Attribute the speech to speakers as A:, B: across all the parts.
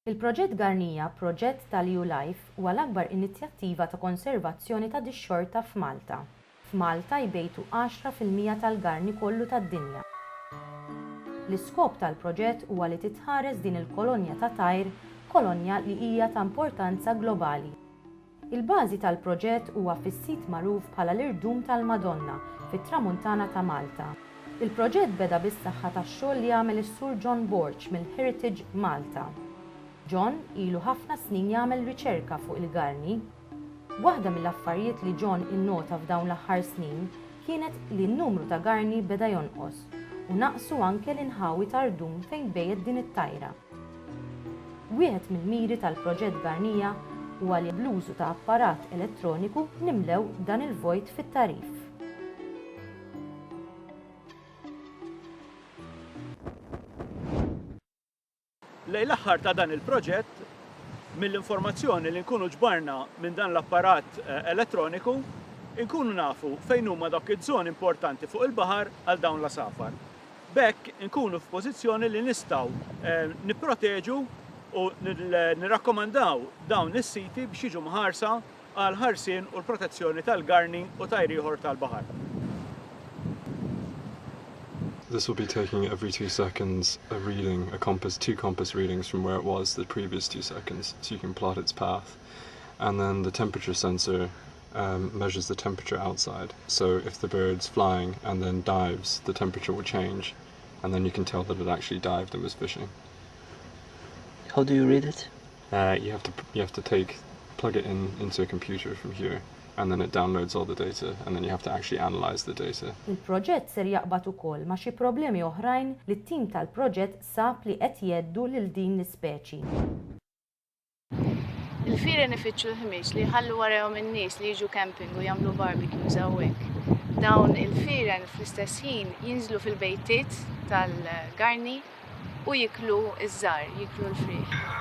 A: Il-Progett Garnija, proġett tal-EU LIFE, huwa l-akbar inizjattiva ta' konservazzjoni ta' dix-xorta f'Malta. F'Malta jbejtu 10% tal-garni kollu tad-dinja. L-iskop tal-proġett huwa li titħares din il-kolonja ta' tajr, kolonja li hija ta' importanza globali. Il-bażi tal-proġett huwa fis-sit magħruf bħala l-Rdum tal-Madonna fit-Tramuntana ta' Malta. Il-proġett beda bis-saħħa tax-xogħol li jagħmel is-Sur John Borch mill-Heritage Malta. John ilu ħafna snin jagħmel riċerka fuq il-garni. Waħda mill-affarijiet li John innota f'dawn l-aħħar snin kienet li n-numru ta' garni beda jonqos u naqsu anke l-inħawi ta' Rdum fejn bejgħet din it-tajra. Wieħed mill-miri tal-Progett Garnija huwa li bl-użu ta' apparat elettroniku nimlew dan il-vojt fit-tarif.
B: Lejn l-aħħar ta' dan il-proġett, mill-informazzjoni li nkunu ġbarna minn dan l-apparat elettroniku, nkunu nafu fejn huma dak iż-żoni importanti fuq il-baħar għal dawn l-asafar. B'hekk nkunu f'pożizzjoni li nistgħu nipproteġu u nirrakkomandaw dawn is-siti biex jiġu mħarsa għal ħarsien u l-protezzjoni tal-garni u tajr ieħor tal-baħar.
C: This will be taking every 2 seconds a reading, two compass readings from where it was the previous 2 seconds, so you can plot its path. And then the temperature sensor measures the temperature outside. So if the bird's flying and then dives, the temperature will change, and then you can tell that it actually dived and was fishing.
D: How do you read it?
C: You have to plug it into a computer from here. And then it downloads all the data, and then you have to actually analyze the data.
A: Il-proġett ser jaqbad ukoll ma' xi problemi oħrajn li t-tim tal-proġett sab li qed jgħeddu lil din l-ispeċi.
E: Il-fieren ifittxu l-ħmiex li jħallu warahom in-nies li jiġu camping u jagħmlu barbecues hawnhekk. Dawn il-fieren fl-istess ħin jinżlu fil-bejtiet tal-garni u jiklu iż-żgħar, jiklu l-frieħ.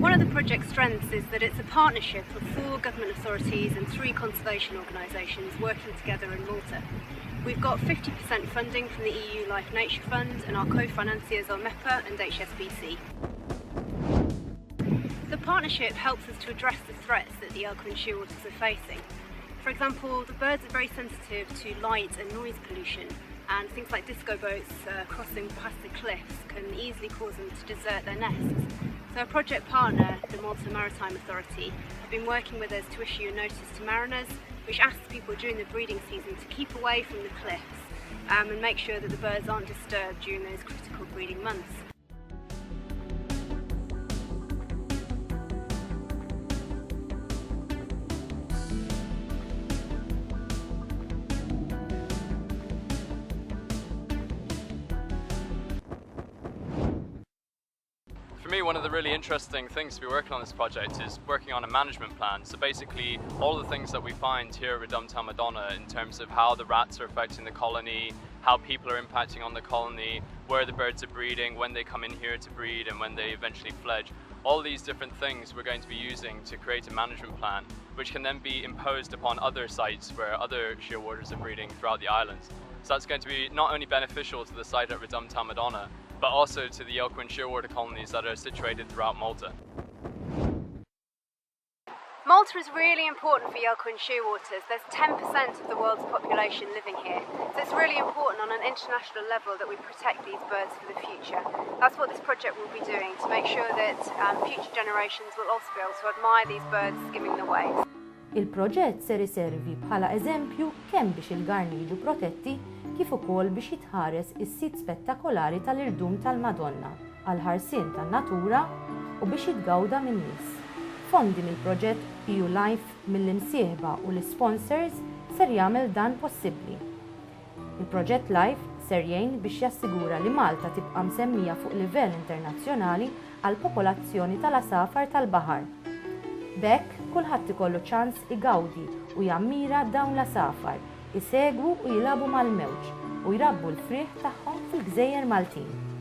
F: One of the project's strengths is that it's a partnership of 4 government authorities and 3 conservation organisations working together in Malta. We've got 50% funding from the EU LIFE Nature Fund, and our co-financiers are MEPA and HSBC. The partnership helps us to address the threats that the Yelkouan shearwaters are facing. For example, the birds are very sensitive to light and noise pollution, and things like disco boats crossing past the cliffs can easily cause them to desert their nests. So our project partner, the Malta Maritime Authority, have been working with us to issue a notice to mariners which asks people during the breeding season to keep away from the cliffs and make sure that the birds aren't disturbed during those critical breeding months.
G: For me, one of the really interesting things to be working on this project is working on a management plan. So basically, all the things that we find here at Rdum tal-Madonna in terms of how the rats are affecting the colony, how people are impacting on the colony, where the birds are breeding, when they come in here to breed and when they eventually fledge. All these different things we're going to be using to create a management plan, which can then be imposed upon other sites where other shearwaters are breeding throughout the islands. So that's going to be not only beneficial to the site at Rdum tal-Madonna, but also to the Yelkouan shearwater colonies that are situated throughout Malta.
F: Malta is really important for Yelkouan shearwaters. There's 10% of the world's population living here. So it's really important on an international level that we protect these birds for the future. That's what this project will be doing, to make sure that future generations will also be able to admire these birds skimming the waves.
A: Il-proġett ser iservi bħala eżempju kemm biex il-garni jiġu protetti kif ukoll biex jitħares is-sit spettakolari tal-Rdum tal-Madonna għal ħarsien tan-natura u biex jitgawda min-nies. Fondi mill-proġett EU LIFE mill-imsieħba u l-sponsors ser jagħmel dan possibbli. Il-proġett LIFE ser jgħin biex jassigura li Malta tibqa' msemmija fuq livell internazzjonali għal popolazzjoni tal-asafar tal-baħar. B'hekk kulħadd ikollu ċans igawdi u jammira dawn l-asafar isegwu u jilagħbu mal-mewġ u jrabbu l-frieħ tagħhom fil-Gżejjer Maltin.